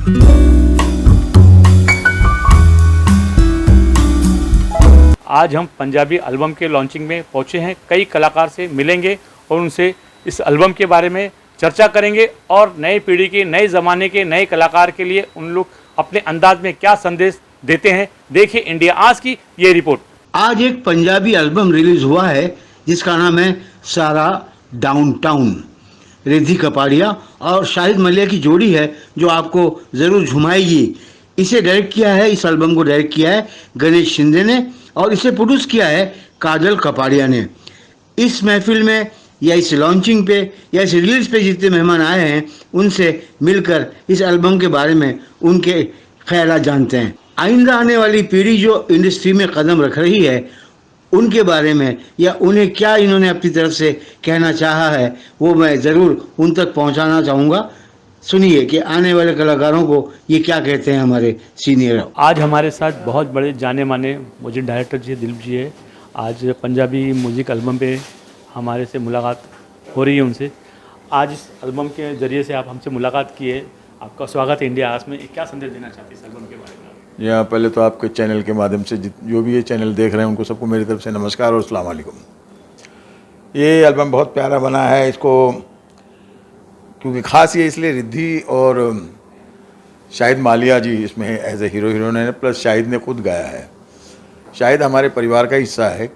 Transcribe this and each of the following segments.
आज हम पंजाबी एल्बम के लॉन्चिंग में पहुंचे हैं। कई कलाकार से मिलेंगे और उनसे इस एल्बम के बारे में चर्चा करेंगे और नई पीढ़ी के, नए ज़माने के नए कलाकार के लिए उन लोग अपने अंदाज में क्या संदेश देते हैं। देखिए इंडिया आज की ये रिपोर्ट। आज एक पंजाबी एल्बम रिलीज हुआ है जिसका नाम है सारा डाउनटाउन। रिद्धि कपाड़िया और शाहिद मलिया की जोड़ी है जो आपको ज़रूर झुमाएगी। इसे डायरेक्ट किया है, इस एल्बम को डायरेक्ट किया है गणेश शिंदे ने और इसे प्रोड्यूस किया है काजल कपाड़िया ने। इस महफिल में या इस लॉन्चिंग पे या इस रिलीज पे जितने मेहमान आए हैं उनसे मिलकर इस एल्बम के बारे में उनके ख्याल जानते हैं। आइंदा आने वाली पीढ़ी जो इंडस्ट्री में कदम रख रही है उनके बारे में या उन्हें क्या इन्होंने अपनी तरफ से कहना चाहा है वो मैं ज़रूर उन तक पहुंचाना चाहूँगा। सुनिए कि आने वाले कलाकारों को ये क्या कहते हैं हमारे सीनियर। आज हमारे साथ बहुत बड़े जाने माने म्यूजिक डायरेक्टर जी दिलीप जी है। आज पंजाबी म्यूजिक एल्बम पे हमारे से मुलाकात हो रही है उनसे। आज इस एल्बम के ज़रिए से आप हमसे मुलाकात की है। आपका स्वागत है इंडिया आज में। क्या संदेश देना चाहते हैं इस एल्बम के बारे में? यहाँ पहले तो आपके चैनल के माध्यम से जो भी ये चैनल देख रहे हैं उनको सबको मेरी तरफ से नमस्कार और अस्सलाम वालेकुम। ये एल्बम बहुत प्यारा बना है। इसको क्योंकि ख़ास ये इसलिए रिद्धि और शाहिद मालिया जी इसमें एज ए हीरो हीरोइन है, प्लस शाहिद ने खुद गाया है। शाहिद हमारे परिवार का हिस्सा है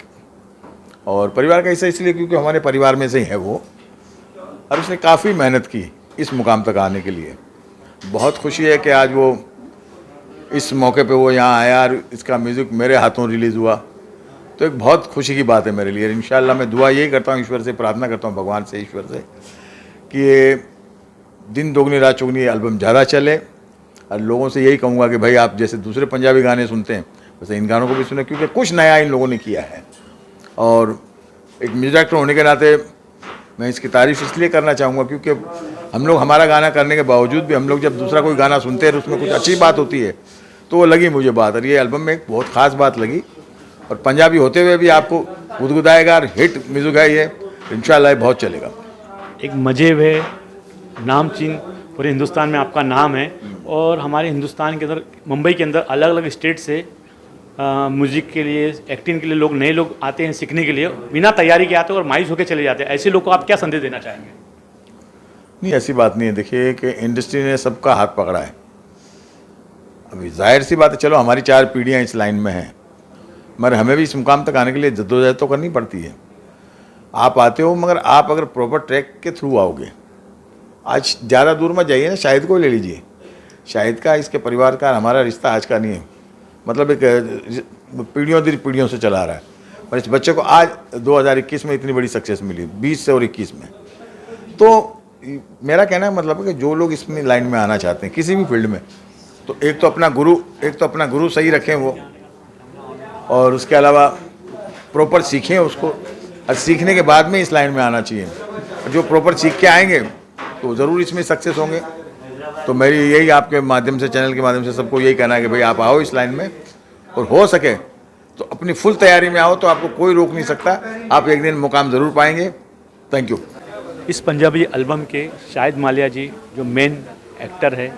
और परिवार का हिस्सा इसलिए क्योंकि हमारे परिवार में से ही है वो, और उसने काफ़ी मेहनत की इस मुकाम तक आने के लिए। बहुत खुशी है कि आज वो इस मौके पे वो यहाँ आया और इसका म्यूज़िक मेरे हाथों रिलीज़ हुआ, तो एक बहुत खुशी की बात है मेरे लिए। इंशाल्लाह मैं दुआ यही करता हूँ, ईश्वर से प्रार्थना करता हूँ, भगवान से, ईश्वर से, कि ये दिन दोगुनी रात चौगुनी एल्बम ज़्यादा चले। और लोगों से यही कहूँगा कि भाई आप जैसे दूसरे पंजाबी गाने सुनते हैं वैसे इन गानों को भी सुने, क्योंकि कुछ नया इन लोगों ने किया है। और एक म्यूजिक डायरेक्टर होने के नाते मैं इसकी तारीफ़ इसलिए करना चाहूँगा क्योंकि हम लोग हमारा गाना करने के बावजूद भी हम लोग जब दूसरा कोई गाना सुनते हैं और उसमें कुछ अच्छी बात होती है तो वो लगी मुझे बात, और ये एल्बम में एक बहुत ख़ास बात लगी। और पंजाबी होते हुए भी आपको गुदगुदाएगा और हिट म्यूज़िक है ये, इंशाल्लाह बहुत चलेगा। एक मजेब है, नामचीन पूरे हिंदुस्तान में आपका नाम है और हमारे हिंदुस्तान के अंदर, मुंबई के अंदर अलग अलग स्टेट से म्यूज़िक के लिए, एक्टिंग के लिए लोग, नए लोग आते हैं सीखने के लिए, बिना तैयारी के आते हैं और मायूस होकर चले जाते हैं। ऐसे लोग को आप क्या संदेश देना चाहेंगे? नहीं, ऐसी बात नहीं है। देखिए कि इंडस्ट्री ने सबका हाथ पकड़ा है। अभी जाहिर सी बात है, चलो हमारी 4 पीढ़ियाँ इस लाइन में हैं, मगर हमें भी इस मुकाम तक आने के लिए जद्दोजहद तो करनी पड़ती है। आप आते हो मगर आप अगर प्रॉपर ट्रैक के थ्रू आओगे, आज ज़्यादा दूर मत जाइए ना, शाहिद को ले लीजिए। शाहिद का, इसके परिवार का, हमारा रिश्ता आज का नहीं है, मतलब एक पीढ़ियों दर पीढ़ियों से चला रहा है। और इस बच्चे को आज 2021 में इतनी बड़ी सक्सेस मिली, 20 से और 21 में। तो मेरा कहना है मतलब है कि जो लोग इसमें लाइन में आना चाहते हैं किसी भी फील्ड में, तो एक तो अपना गुरु सही रखें वो, और उसके अलावा प्रॉपर सीखें उसको, और सीखने के बाद में इस लाइन में आना चाहिए। जो प्रॉपर सीख के आएंगे तो ज़रूर इसमें सक्सेस होंगे। तो मेरी यही आपके माध्यम से, चैनल के माध्यम से सबको यही कहना है कि भाई आप आओ इस लाइन में, और हो सके तो अपनी फुल तैयारी में आओ, तो आपको कोई रोक नहीं सकता, आप एक दिन मुकाम ज़रूर पाएंगे। Thank you. इस पंजाबी एल्बम के शाहिद मालिया जी जो मेन एक्टर है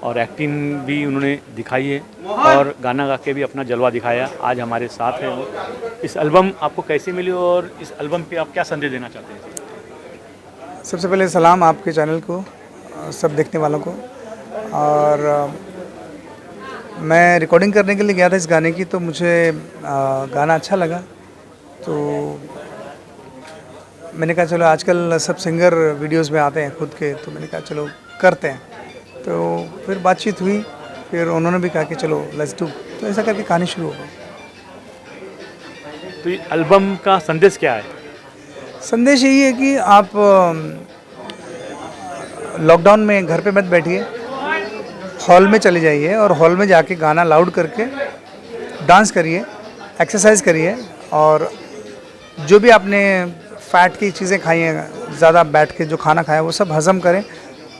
और एक्टिंग भी उन्होंने दिखाई है और गाना गा के भी अपना जलवा दिखाया, आज हमारे साथ हैं। इस एल्बम आपको कैसे मिली और इस एल्बम पे आप क्या संदेश देना चाहते हैं? सबसे पहले सलाम आपके चैनल को, सब देखने वालों को। और मैं रिकॉर्डिंग करने के लिए गया था इस गाने की, तो मुझे गाना अच्छा लगा, तो मैंने कहा चलो, आजकल सब सिंगर वीडियोस में आते हैं खुद के, तो मैंने कहा चलो करते हैं। तो फिर बातचीत हुई, फिर उन्होंने भी कहा कि चलो लेट्स डू, तो ऐसा करके कहानी शुरू हो गई। तो ये एल्बम का संदेश क्या है? संदेश यही है कि आप लॉकडाउन में घर पे मत बैठिए, हॉल में चले जाइए और हॉल में जाके गाना लाउड करके डांस करिए, एक्सरसाइज करिए, और जो भी आपने फैट की चीज़ें खाई हैं, ज़्यादा बैठ के जो खाना खाया वो सब हज़म करें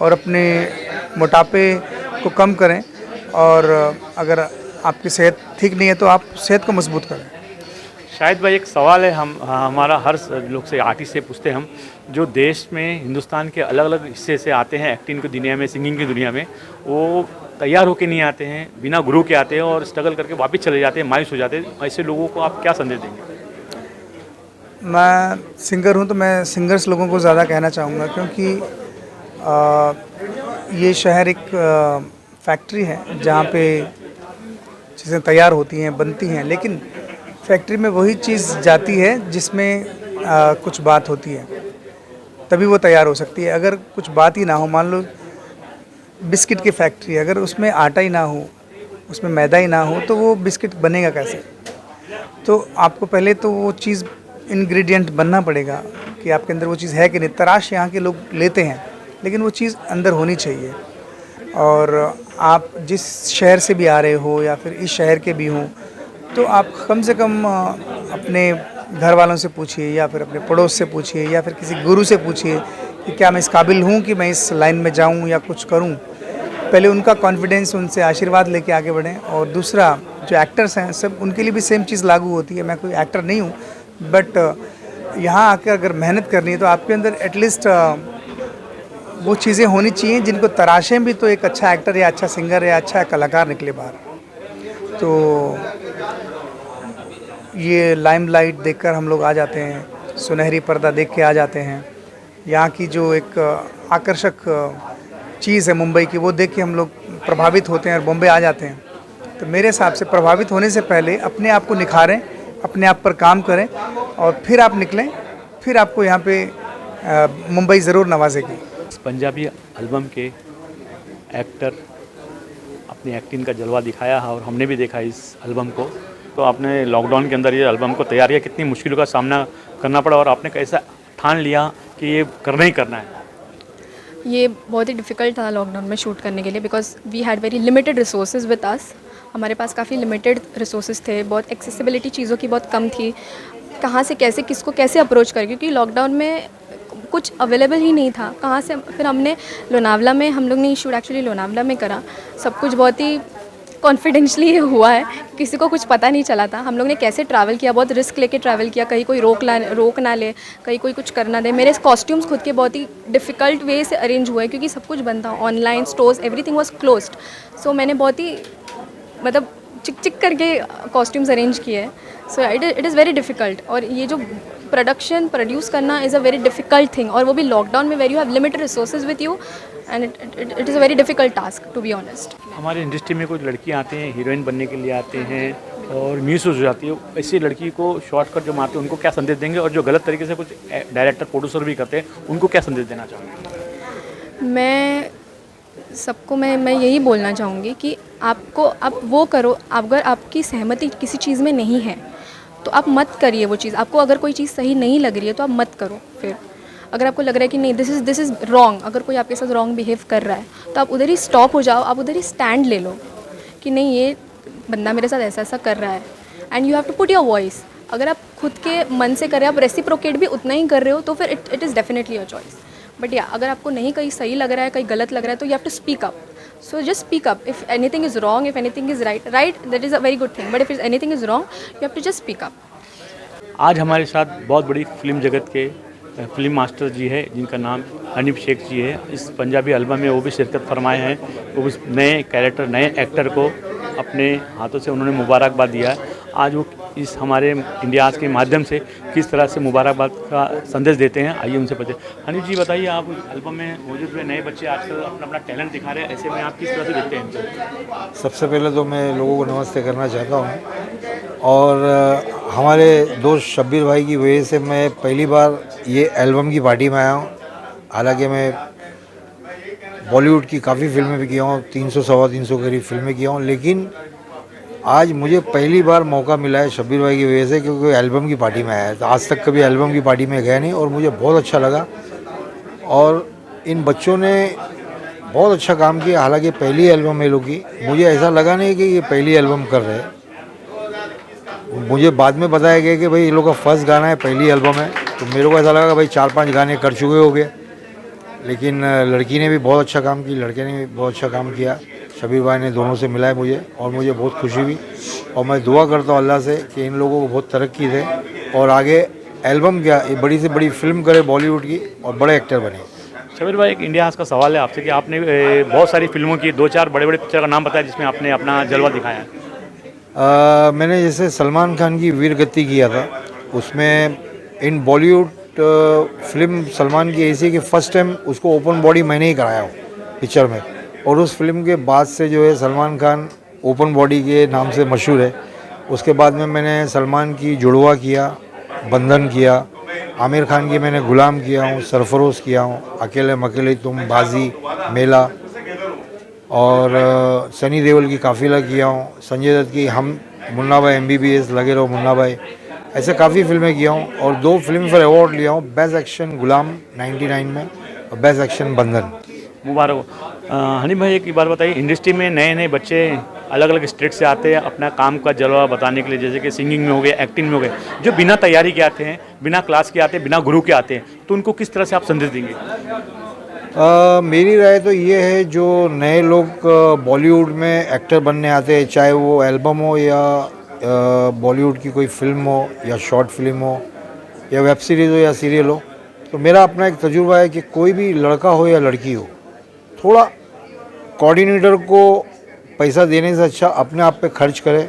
और अपने मोटापे को कम करें। और अगर आपकी सेहत ठीक नहीं है तो आप सेहत को मजबूत करें। शाहिद भाई, एक सवाल है, हमारा हर लोग से, आर्टिस्ट से पूछते हैं हम, जो देश में, हिंदुस्तान के अलग अलग हिस्से से आते हैं एक्टिंग की दुनिया में, सिंगिंग की दुनिया में, वो तैयार होके नहीं आते हैं, बिना गुरु के आते हैं और स्ट्रगल करके वापस चले जाते हैं, मायूस हो जाते हैं, ऐसे लोगों को आप क्या संदेश देंगे? मैं सिंगर हूँ तो मैं सिंगर्स लोगों को ज़्यादा कहना चाहूँगा, क्योंकि ये शहर एक फैक्ट्री है जहाँ पे चीज़ें तैयार होती हैं, बनती हैं, लेकिन फैक्ट्री में वही चीज़ जाती है जिसमें कुछ बात होती है, तभी वो तैयार हो सकती है। अगर कुछ बात ही ना हो, मान लो बिस्किट की फैक्ट्री है, अगर उसमें आटा ही ना हो, उसमें मैदा ही ना हो, तो वो बिस्किट बनेगा कैसे? तो आपको पहले तो वो चीज़ इंग्रेडिएंट बनना पड़ेगा कि आपके अंदर वो चीज़ है कि नहीं। तराश यहाँ के लोग लेते हैं, लेकिन वो चीज़ अंदर होनी चाहिए। और आप जिस शहर से भी आ रहे हो या फिर इस शहर के भी हों, तो आप कम से कम अपने घर वालों से पूछिए या फिर अपने पड़ोस से पूछिए या फिर किसी गुरु से पूछिए कि क्या मैं इस काबिल हूँ कि मैं इस लाइन में जाऊँ या कुछ करूँ। पहले उनका कॉन्फिडेंस, उनसे आशीर्वाद लेके आगे बढ़ें। और दूसरा, जो एक्टर्स हैं सब, उनके लिए भी सेम चीज़ लागू होती है। मैं कोई एक्टर नहीं हूँ, बट यहाँ आकर अगर मेहनत करनी है तो आपके अंदर एटलीस्ट वो चीज़ें होनी चाहिए जिनको तराशें भी तो एक अच्छा एक्टर या अच्छा सिंगर या अच्छा कलाकार निकले बाहर। तो ये लाइमलाइट देखकर हम लोग आ जाते हैं, सुनहरी पर्दा देख के आ जाते हैं। यहाँ की जो एक आकर्षक चीज़ है मुंबई की, वो देख के हम लोग प्रभावित होते हैं और बॉम्बे आ जाते हैं। तो मेरे हिसाब से प्रभावित होने से पहले अपने आप को निखारें, अपने आप पर काम करें और फिर आप निकलें, फिर आपको यहाँ पे मुंबई ज़रूर नवाजेगी। इस पंजाबी एल्बम के एक्टर अपनी एक्टिंग का जलवा दिखाया है और हमने भी देखा इस एल्बम को। तो आपने लॉकडाउन के अंदर ये एल्बम को तैयार किया, कितनी मुश्किलों का सामना करना पड़ा और आपने कैसा ठान लिया कि ये करना ही करना है? ये बहुत ही डिफ़िकल्ट था लॉकडाउन में शूट करने के लिए, because we had very limited resources with us. हमारे पास काफ़ी लिमिटेड रिसोर्सेज थे, बहुत एक्सेसिबिलिटी चीज़ों की बहुत कम थी। कहाँ से कैसे, किसको कैसे अप्रोच करें, क्योंकि लॉकडाउन में कुछ अवेलेबल ही नहीं था। कहाँ से? फिर हमने लोनावला में, हम लोग ने शूट एक्चुअली लोनावला में करा। सब कुछ बहुत ही कॉन्फिडेंशली हुआ है, किसी को कुछ पता नहीं चला था। हम लोग ने कैसे ट्रैवल किया, बहुत रिस्क लेके ट्रैवल किया, कहीं कोई रोक ना ले, कहीं कोई कुछ कर ना दे। मेरे कॉस्ट्यूम्स खुद के बहुत ही डिफ़िकल्ट वे से अरेंज हुए, क्योंकि सब कुछ बंद था, online stores everything was closed. So मैंने बहुत ही मतलब चिक चिक करके कॉस्ट्यूम्स अरेंज किए हैं। So it is very difficult. और ये जो प्रोड्यूस करना is a very difficult thing, और वो भी लॉकडाउन में, where you have limited resources with you, and it is a very difficult task to be honest. हमारी इंडस्ट्री में कुछ लड़कियां आती हैं, हीरोइन बनने के लिए आते हैं और मिस हो जाती है। ऐसी लड़की को शॉर्टकट जो मारते हैं उनको क्या संदेश देंगे, और जो गलत तरीके से कुछ डायरेक्टर प्रोड्यूसर भी करते हैं उनको क्या संदेश देना चाहोगे? मैं सबको मैं यही बोलना चाहूँगी कि आप वो करो, अगर आपकी सहमति किसी चीज़ में नहीं है तो आप मत करिए वो चीज़। आपको अगर कोई चीज़ सही नहीं लग रही है तो आप मत करो। फिर अगर आपको लग रहा है कि नहीं दिस इज़ रॉन्ग, अगर कोई आपके साथ रॉन्ग बिहेव कर रहा है तो आप उधर ही स्टॉप हो जाओ, आप उधर ही स्टैंड ले लो कि नहीं, ये बंदा मेरे साथ ऐसा ऐसा कर रहा है, and you have to put your voice. अगर आप खुद के मन से कर रहे हो, आप रेसिप्रोकेट भी उतना ही कर रहे हो, तो फिर it is definitely your choice. But या अगर आपको नहीं कहीं सही लग रहा है, कहीं गलत लग रहा है, तो you have to speak up. So just speak up. If anything is wrong, if anything is right, that is a very good thing, but if anything is wrong you have to just speak up. आज हमारे साथ बहुत बड़ी film जगत के film master जी है, जिनका नाम हनीफ शेख जी है। इस पंजाबी एल्बम में वो भी शिरकत फरमाए हैं, वो भी नए कैरेक्टर, नए एक्टर को अपने हाथों से उन्होंने मुबारकबाद दिया है। आज वो इस हमारे इंडिया आज के माध्यम से किस तरह से मुबारकबाद का संदेश देते हैं, आइए उनसे पूछते हैं। हनीफ जी बताइए, आप एल्बम में मौजूद हुए नए बच्चे आजकल अपना अपना टैलेंट दिखा रहे हैं, ऐसे में आप किस तरह से देखते हैं? सबसे पहले तो मैं लोगों को नमस्ते करना चाहता हूँ, और हमारे दोस्त शब्बीर भाई की वजह से मैं पहली बार ये एल्बम की पार्टी में आया हूँ। हालांकि मैं बॉलीवुड की काफ़ी फिल्में भी किया हूँ, 300 सवा 300 करीब फिल्में किया हूँ, लेकिन आज मुझे पहली बार मौका मिला है शब्बीर भाई की वजह से, क्योंकि एल्बम की पार्टी में आया है। तो आज तक कभी एल्बम की पार्टी में गया नहीं और मुझे बहुत अच्छा लगा, और इन बच्चों ने बहुत अच्छा काम किया। हालांकि पहली एल्बम है लोग की, मुझे ऐसा लगा नहीं कि ये पहली एल्बम कर रहे हैं। मुझे बाद में बताया गया कि भाई ये लोग का फर्स्ट गाना है, पहली एल्बम है, तो मेरे को ऐसा लगा कि भाई 4-5 गाने कर चुके हो गए। लेकिन लड़की ने भी बहुत अच्छा काम की, लड़के ने भी बहुत अच्छा काम किया। शब्बीर भाई ने दोनों से मिला है मुझे, और मुझे बहुत खुशी हुई, और मैं दुआ करता हूँ अल्लाह से कि इन लोगों को बहुत तरक्की दे और आगे एल्बम क्या, ये बड़ी से बड़ी फिल्म करे बॉलीवुड की और बड़े एक्टर बने। शबीर भाई, एक इंडिया आज का सवाल है आपसे कि आपने बहुत सारी फिल्मों की 2-4 बड़े-बड़े पिक्चर का नाम बताया जिसमें आपने अपना जलवा दिखाया है। मैंने जैसे सलमान खान की वीर गति किया था, उसमें इन बॉलीवुड फिल्म सलमान की ऐसी है कि फ़र्स्ट टाइम उसको ओपन बॉडी मैंने ही कराया हूँ पिक्चर में, और उस फिल्म के बाद से जो है सलमान खान ओपन बॉडी के नाम से मशहूर है। उसके बाद में मैंने सलमान की जुड़वा किया, बंधन किया, आमिर खान की मैंने गुलाम किया हूँ, सरफरोश किया हूँ, अकेले मकेले तुम, बाजी, मेला, और सनी देओल की काफिला किया हूँ, संजय दत्त की हम, मुन्ना भाई MBBS, लगे रहो मुन्ना भाई, ऐसे काफ़ी फिल्में किया हूँ। और 2 फिल्म फेयर अवार्ड लिया हूँ, बेस्ट एक्शन गुलाम 99 में और बेस्ट एक्शन बंधन। मुबारक हो। हनी भाई, एक बात बताइए, इंडस्ट्री में नए नए बच्चे अलग अलग स्टेट से आते हैं अपना काम का जलवा बताने के लिए, जैसे कि सिंगिंग में हो गए, एक्टिंग में हो गए, जो बिना तैयारी के आते हैं, बिना क्लास के आते हैं, बिना गुरु के आते हैं, तो उनको किस तरह से आप संदेश देंगे? मेरी राय तो ये है, जो नए लोग बॉलीवुड में एक्टर बनने आते हैं, चाहे वो एल्बम हो या बॉलीवुड की कोई फिल्म हो या शॉर्ट फिल्म हो या वेब सीरीज़ हो या सीरियल हो, तो मेरा अपना एक तजुर्बा है कि कोई भी लड़का हो या लड़की हो, थोड़ा कोऑर्डिनेटर को पैसा देने से अच्छा अपने आप पे खर्च करे,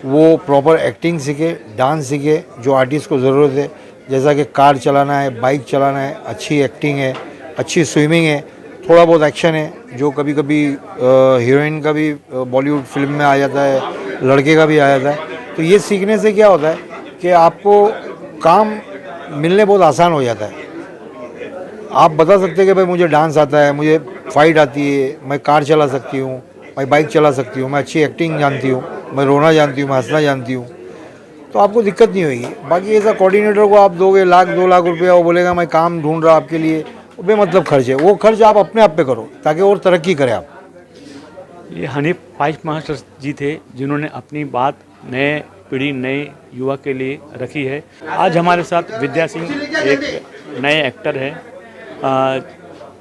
वो प्रॉपर एक्टिंग सीखे, डांस सीखे, जो आर्टिस्ट को ज़रूरत है, जैसा कि कार चलाना है, बाइक चलाना है, अच्छी एक्टिंग है, अच्छी स्विमिंग है, थोड़ा बहुत एक्शन है, जो कभी कभी हीरोइन का भी बॉलीवुड फिल्म में आ जाता है, लड़के का भी आ जाता है। तो ये सीखने से क्या होता है कि आपको काम मिलने बहुत आसान हो जाता है। आप बता सकते हैं कि भाई मुझे डांस आता है, मुझे फाइट आती है, मैं कार चला सकती हूँ, मैं बाइक चला सकती हूँ, मैं अच्छी एक्टिंग जानती हूँ, मैं रोना जानती हूँ, मैं हंसना जानती हूँ, तो आपको दिक्कत नहीं होगी। बाकी ऐसा कोऑर्डिनेटर को आप दोगे 1-2 लाख रुपया, वो बोलेगा मैं काम ढूंढ रहा आपके लिए, वो बेमतलब खर्च है। वो खर्च आप अपने आप पे करो ताकि और तरक्की करें आप। ये हनीफ पाइप मास्टर जी थे जिन्होंने अपनी बात नए पीढ़ी, नए युवा के लिए रखी है। आज हमारे साथ विद्या सिंह एक नए एक्टर हैं,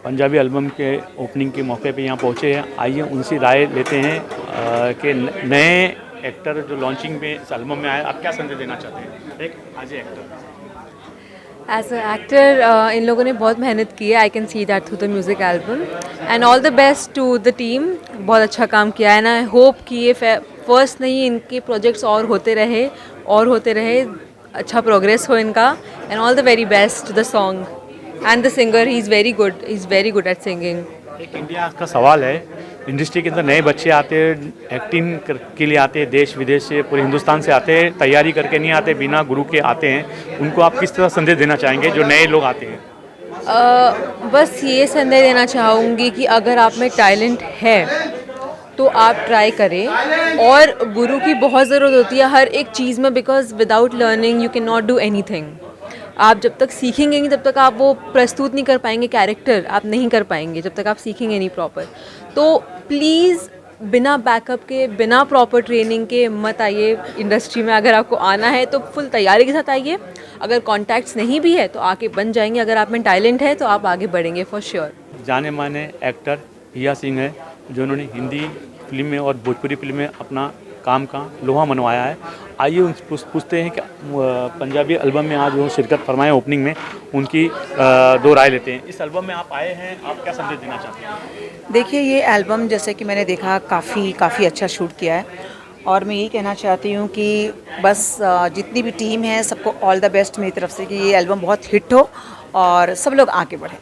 पंजाबी एल्बम के ओपनिंग के मौके पे यहाँ पहुँचे हैं। आइए उनसे राय लेते हैं कि नए एक्टर जो लॉन्चिंग में इस एल्बम में आए, आप क्या संदेश देना चाहते हैं एक as a actor? As a actor इन लोगों ने बहुत मेहनत की है, I can see that through the music album, and all the best to the team. बहुत अच्छा काम किया है, एंड आई होप कि ये फर्स्ट नहीं, इनके प्रोजेक्ट्स और होते रहे, अच्छा प्रोग्रेस हो इनका, and all the very best to the song and the singer, he is very good at singing. एक इंडिया का सवाल है, इंडस्ट्री के अंदर नए बच्चे आते हैं, एक्टिंग के लिए आते हैं, देश विदेश से, पूरे हिंदुस्तान से आते हैं, तैयारी करके नहीं आते, बिना गुरु के आते हैं, उनको आप किस तरह संदेश देना चाहेंगे जो नए लोग आते हैं? बस ये संदेश देना चाहूँगी कि अगर आप में टैलेंट है तो आप ट्राई करें, और गुरु की बहुत ज़रूरत होती है हर एक चीज़ में, because without learning you can not do anything. आप जब तक सीखेंगे नहीं तब तक आप वो प्रस्तुत नहीं कर पाएंगे, कैरेक्टर आप नहीं कर पाएंगे जब तक आप सीखेंगे नहीं प्रॉपर। तो प्लीज़ बिना बैकअप के, बिना प्रॉपर ट्रेनिंग के मत आइए इंडस्ट्री में। अगर आपको आना है तो फुल तैयारी के साथ आइए, अगर कॉन्टैक्ट्स नहीं भी है तो आके बन जाएंगे, अगर आप में टैलेंट है तो आप आगे बढ़ेंगे फॉर श्योर। जाने माने एक्टर हिया सिंह है जो उन्होंने हिंदी फिल्म में और भोजपुरी फिल्म में अपना काम का लोहा मनवाया है। आइए उनसे पूछते हैं कि पंजाबी एल्बम में आज वो शिरकत फरमाए ओपनिंग में, उनकी 2 राय लेते हैं। इस एल्बम में आप आए हैं, आप क्या संदेश देना चाहते हैं? देखिए, ये एल्बम जैसे कि मैंने देखा काफ़ी अच्छा शूट किया है, और मैं यही कहना चाहती हूँ कि बस जितनी भी टीम है सबको ऑल द बेस्ट मेरी तरफ से, कि ये एल्बम बहुत हिट हो और सब लोग आगे बढ़ें।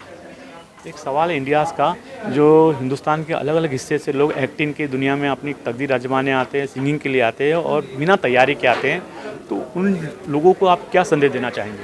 एक सवाल है इंडियाज़ का, जो हिंदुस्तान के अलग अलग हिस्से से लोग एक्टिंग की दुनिया में अपनी तकदीर आजमाने आते हैं, सिंगिंग के लिए आते हैं और बिना तैयारी के आते हैं, तो उन लोगों को आप क्या संदेश देना चाहेंगे?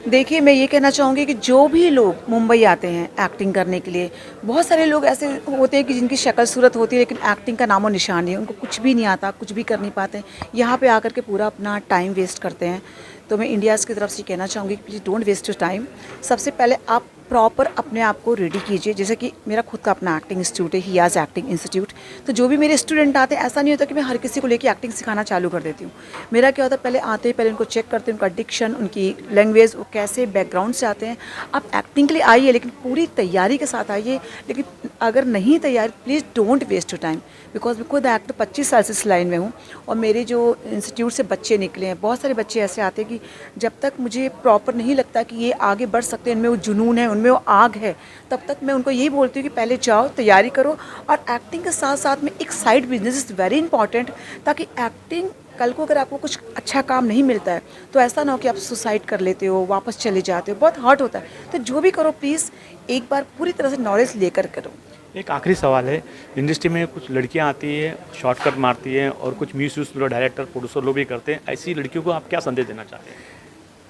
देखिए, मैं ये कहना चाहूँगी कि जो भी लोग मुंबई आते हैं एक्टिंग करने के लिए, बहुत सारे लोग ऐसे होते हैं कि जिनकी शक्ल सूरत होती है लेकिन एक्टिंग का नामो निशान नहीं है, उनको कुछ भी नहीं आता, कुछ भी कर नहीं पाते, यहाँ पे आकर के पूरा अपना टाइम वेस्ट करते हैं। तो मैं इंडियाज़ की तरफ से कहना चाहूँगी please don't waste your time. सबसे पहले आप प्रॉपर अपने आप को रेडी कीजिए। जैसे कि मेरा खुद का अपना एक्टिंग इंस्टीट्यूट है, हियाज़ एक्टिंग इंस्टीट्यूट, तो जो भी मेरे स्टूडेंट आते हैं, ऐसा नहीं होता कि मैं हर किसी को लेके एक्टिंग सिखाना चालू कर देती हूँ। मेरा क्या होता है, पहले आते हैं, पहले उनको चेक करते हैं, उनका डिक्शन, उनकी लैंग्वेज, वो कैसे बैकग्राउंड से आते हैं। आप एक्टिंग के लिए आइए लेकिन पूरी तैयारी के साथ आइए, लेकिन अगर नहीं तैयार, please don't waste your time, because मैं खुद एक्टर 25 साल से इस लाइन में हूँ, और मेरे जो इंस्टीट्यूट से बच्चे निकले हैं, बहुत सारे बच्चे ऐसे आते हैं कि जब तक मुझे प्रॉपर नहीं लगता कि ये आगे बढ़ सकते हैं, इनमें वो जुनून है, उनमें वो आग है, तब तक मैं उनको यही बोलती हूँ कि पहले जाओ, तैयारी करो, और एक्टिंग के साथ साथ में एक side business is very important, ताकि एक्टिंग कल को अगर आपको कुछ अच्छा काम नहीं मिलता है तो ऐसा ना हो कि आप सुसाइड कर लेते हो, वापस चले जाते हो, बहुत हर्ट होता है। तो जो भी करो प्लीज़ एक बार पूरी तरह से नॉलेज लेकर करो। एक आखिरी सवाल है, इंडस्ट्री में कुछ लड़कियां आती है, शॉर्टकट मारती हैं और कुछ मिस यूज़ डायरेक्टर प्रोड्यूसर लोग भी करते हैं, ऐसी लड़कियों को आप क्या संदेश देना चाहते हैं?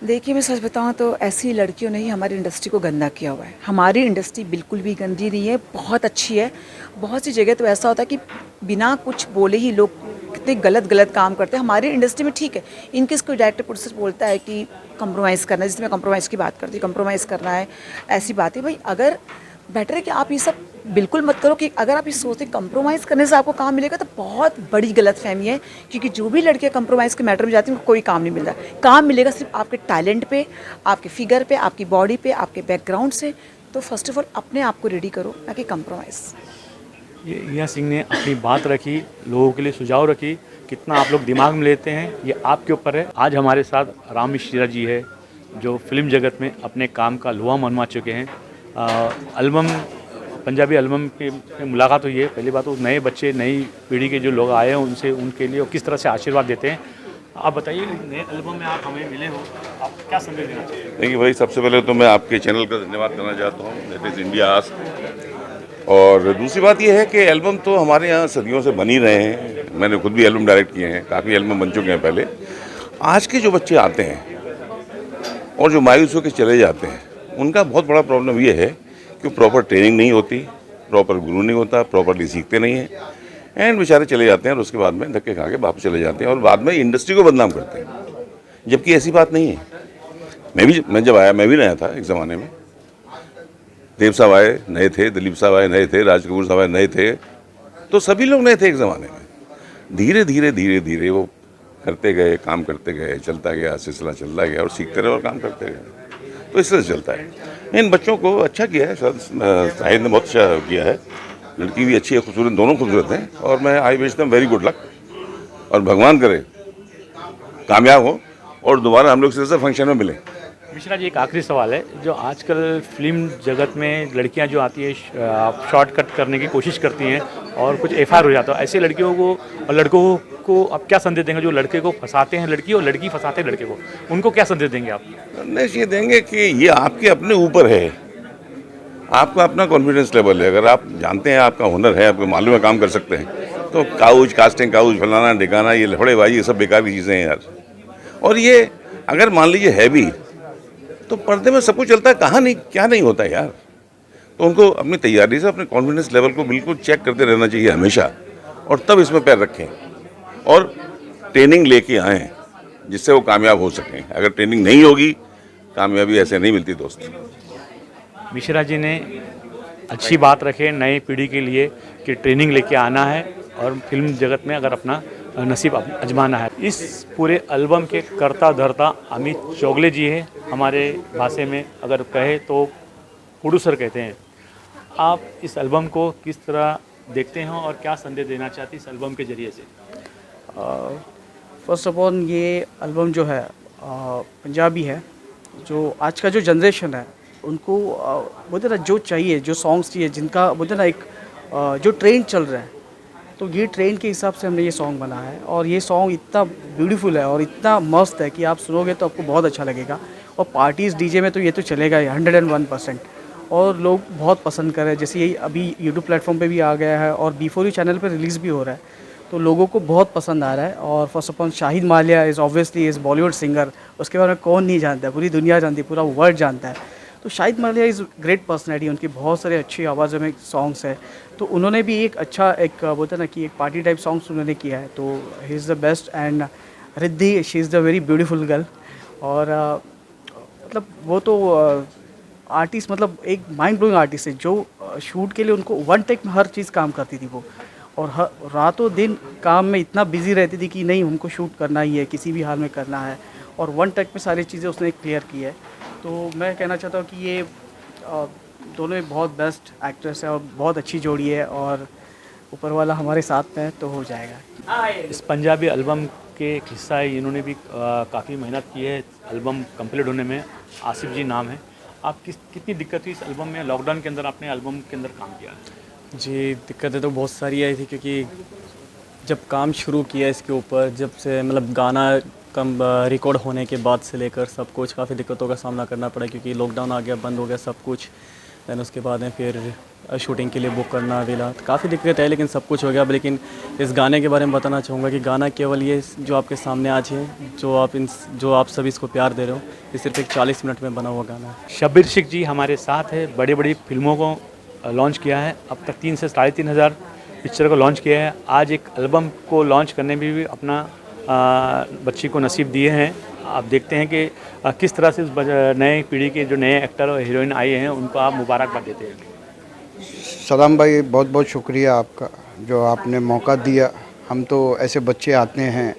देखिए, मैं सच बताऊं तो ऐसी लड़कियों ने ही हमारी इंडस्ट्री को गंदा किया हुआ है। हमारी इंडस्ट्री बिल्कुल भी गंदी नहीं है, बहुत अच्छी है। बहुत सी जगह तो ऐसा होता है कि बिना कुछ बोले ही लोग कितने गलत काम करते हैं। हमारी इंडस्ट्री में ठीक है, इनकेस कोई डायरेक्टर प्रोड्यूसर बोलता है कि कंप्रोमाइज़ करना है, जिसमें मैं कंप्रोमाइज़ की बात करती हूँ, कंप्रोमाइज़ करना है, ऐसी बात है भाई, अगर बेटर है कि आप ये सब बिल्कुल मत करो। कि अगर आप ये सोचते कंप्रोमाइज़ करने से आपको काम मिलेगा, तो बहुत बड़ी गलतफहमी है। क्योंकि जो भी लड़कियां कंप्रोमाइज़ के मैटर में जाती हैं, उनको कोई काम नहीं मिलता। काम मिलेगा सिर्फ आपके टैलेंट पे, आपके फिगर पे, आपकी बॉडी पे, आपके बैकग्राउंड से। तो फर्स्ट ऑफ ऑल अपने आप को रेडी करो, ना कि कंप्रोमाइज़। ये रिया सिंह ने अपनी बात रखी, लोगों के लिए सुझाव रखी, कितना आप लोग दिमाग में लेते हैं ये आपके ऊपर है। आज हमारे साथ राम मिश्रा जी है, जो फिल्म जगत में अपने काम का लोहा मनवा चुके हैं। एल्बम, पंजाबी एल्बम की मुलाकात हुई है। पहली बात तो नए बच्चे, नई पीढ़ी के जो लोग आए हैं उनसे, उनके लिए किस तरह से आशीर्वाद देते हैं। आप बताइए, नए एल्बम में आप हमें मिले हो, आप क्या संदेश देना चाहते हैं? देखिए भाई, सबसे पहले तो मैं आपके चैनल का धन्यवाद करना चाहता हूँ, दैट इज़ इंडिया आस्क। और दूसरी बात यह है कि एल्बम तो हमारे यहाँ सदियों से बन ही रहे हैं। मैंने खुद भी एल्बम डायरेक्ट किए हैं, काफ़ी एल्बम बन चुके हैं पहले। आज के जो बच्चे आते हैं और जो मायूस होकर चले जाते हैं, उनका बहुत बड़ा प्रॉब्लम ये है कि प्रॉपर ट्रेनिंग नहीं होती, प्रॉपर गुरु नहीं होता, प्रॉपरली सीखते नहीं हैं, एंड बेचारे चले जाते हैं और उसके बाद में धक्के खा के वापस चले जाते हैं और बाद में इंडस्ट्री को बदनाम करते हैं, जबकि ऐसी बात नहीं है। मैं जब आया, मैं भी नया था एक ज़माने में। देव साहब आए, नए थे, दिलीप साहब आए, नए थे, राज कपूर साहब आए, नए थे, तो सभी लोग नए थे एक ज़माने में। धीरे धीरे वो करते गए, काम करते गए, चलता गया, सिलसिला चलता गया और सीखते रहे और काम करते गए। तो इस तरह से चलता है। इन बच्चों को अच्छा किया है, शाहिद ने बहुत अच्छा किया है। लड़की भी अच्छी है, खूबसूरत, दोनों खूबसूरत हैं, और मैं I wish them very good luck, और भगवान करे कामयाब हो और दोबारा हम लोग से फंक्शन में मिलें। मिश्रा जी, एक आखिरी सवाल है, जो आजकल फिल्म जगत में लड़कियां जो आती है शॉर्टकट करने की कोशिश करती हैं और कुछ एफआईआर हो जाता है, ऐसे लड़कियों को और लड़कों को आप क्या संदेश देंगे जो लड़के को फंसाते हैं लड़की और लड़की फंसाते हैं लड़के को, उनको क्या संदेश देंगे आप? संदेश ये देंगे कि ये आपके अपने ऊपर है, आपका अपना कॉन्फिडेंस लेवल है। अगर आप जानते हैं आपका हुनर है, आपको मालूम है काम कर सकते हैं, तो काउच, कास्टिंग काउच, फलाना ढिकाना, ये लफड़ेबाजी, ये सब बेकार की चीज़ें हैं यार। और ये अगर मान लीजिए है भी, तो पर्दे में सब कुछ चलता है, कहाँ नहीं क्या नहीं होता है यार। तो उनको अपनी तैयारी से अपने कॉन्फिडेंस लेवल को बिल्कुल चेक करते रहना चाहिए हमेशा, और तब इसमें पैर रखें और ट्रेनिंग लेके आएँ जिससे वो कामयाब हो सकें। अगर ट्रेनिंग नहीं होगी, कामयाबी ऐसे नहीं मिलती दोस्त। मिश्रा जी ने अच्छी बात रखे नई पीढ़ी के लिए कि ट्रेनिंग लेके आना है और फिल्म जगत में अगर अपना नसीब आजमाना है। इस पूरे एल्बम के कर्ता धर्ता अमित चौगले जी हैं, हमारे भाषा में अगर कहे तो प्रोड्यूसर कहते हैं। आप इस एल्बम को किस तरह देखते हैं और क्या संदेश देना चाहते हैं इस एल्बम के ज़रिए से? फर्स्ट ऑफ ऑल, ये एल्बम जो है पंजाबी है। जो आज का जो जनरेशन है उनको बोलते ना जो चाहिए, जो सॉन्ग्स चाहिए, जिनका बोलते ना एक जो ट्रेंड चल रहा है, तो ये ट्रेंड के हिसाब से हमने ये सॉन्ग बना है। और ये सॉन्ग इतना ब्यूटीफुल है और इतना मस्त है कि आप सुनोगे तो आपको बहुत अच्छा लगेगा। और पार्टीज़ डीजे में तो ये तो चलेगा ही 101%, और लोग बहुत पसंद कर रहे हैं। जैसे यही अभी यूट्यूब प्लेटफॉर्म पे भी आ गया है और B4U चैनल पे रिलीज़ भी हो रहा है, तो लोगों को बहुत पसंद आ रहा है। और first of all, Shahid Mallya is obviously is Bollywood singer, उसके बारे में कौन नहीं जानता है, पूरी दुनिया जानती है, पूरा वर्ल्ड जानता है। तो Shahid Mallya is great personality, उनकी बहुत सारे अच्छी आवाज़ों में सॉन्ग्स है। तो उन्होंने भी एक अच्छा एक बोलते ना कि एक पार्टी टाइप सॉन्ग्स उन्होंने किया है, तो he is the best. And Riddhi, she is the very beautiful girl. और मतलब वो तो आर्टिस्ट, मतलब एक माइंड ब्लोइंग आर्टिस्ट है, जो शूट के लिए उनको वन टेक में हर चीज़ काम करती थी वो, और रातों दिन काम में इतना बिजी रहती थी कि नहीं, हमको शूट करना ही है, किसी भी हाल में करना है, और वन टेक में सारी चीज़ें उसने क्लियर की है। तो मैं कहना चाहता हूँ कि ये दोनों बहुत बेस्ट एक्ट्रेस है और बहुत अच्छी जोड़ी है, और ऊपर वाला हमारे साथ में है तो हो जाएगा। इस पंजाबी एल्बम के एक हिस्सा है, इन्होंने भी काफ़ी मेहनत की है एल्बम कंप्लीट होने में। आसिफ जी नाम है, आप कितनी दिक्कत हुई इस एल्बम में? लॉकडाउन के अंदर आपने एल्बम के अंदर काम किया है। जी, दिक्कतें तो बहुत सारी आई थी क्योंकि जब काम शुरू किया इसके ऊपर, जब से मतलब गाना कम रिकॉर्ड होने के बाद से लेकर सब कुछ काफ़ी दिक्कतों का सामना करना पड़ा क्योंकि लॉकडाउन आ गया, बंद हो गया सब कुछ। दैन उसके बाद में फिर शूटिंग के लिए बुक करना वेला, काफ़ी दिक्कत है लेकिन सब कुछ हो गया। लेकिन इस गाने के बारे में बताना चाहूँगा कि गाना केवल ये जो आपके सामने आज है, जो आप सभी इसको प्यार दे रहे हो, ये सिर्फ एक 40 मिनट में बना हुआ गाना है। शब्बीर शेख जी हमारे साथ है, बड़ी बड़ी फिल्मों को लॉन्च किया है, अब तक 3 से 3.5 हज़ार पिक्चर को लॉन्च किया है। आज एक एल्बम को लॉन्च करने में भी अपना बच्ची को नसीब दिए हैं। आप देखते हैं कि किस तरह से इस नए पीढ़ी के जो नए एक्टर और हीरोइन आए हैं उनको आप मुबारकबाद देते हैं। सलाम भाई, बहुत बहुत शुक्रिया आपका जो आपने मौका दिया। हम तो ऐसे बच्चे आते हैं,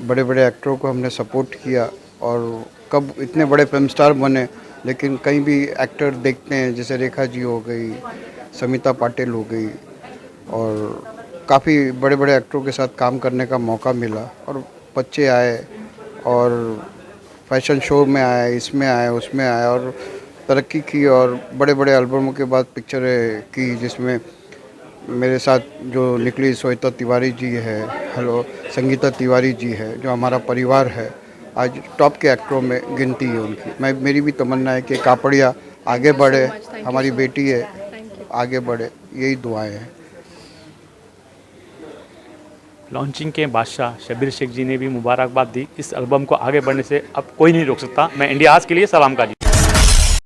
बड़े बड़े एक्टरों को हमने सपोर्ट किया और कब इतने बड़े फिल्म स्टार बने, लेकिन कहीं भी एक्टर देखते हैं जैसे रेखा जी हो गई, समिता पाटिल हो गई और काफ़ी बड़े बड़े एक्टरों के साथ काम करने का मौका मिला और बच्चे आए और फैशन शो में आए, इसमें आए, उसमें आए और तरक्की की और बड़े बड़े एल्बमों के बाद पिक्चरें की, जिसमें मेरे साथ जो निकली श्वेता तिवारी जी है, संगीता तिवारी जी है, जो हमारा परिवार है, आज टॉप के एक्टरों में गिनती है उनकी। मेरी भी तमन्ना है कि कापड़िया आगे बढ़े, हमारी बेटी है, आगे बढ़े, यही दुआएं हैं। लॉन्चिंग के बादशाह शब्बीर शेख जी ने भी मुबारकबाद दी। इस एल्बम को आगे बढ़ने से अब कोई नहीं रोक सकता। मैं इंडिया आज के लिए सलाम का जी।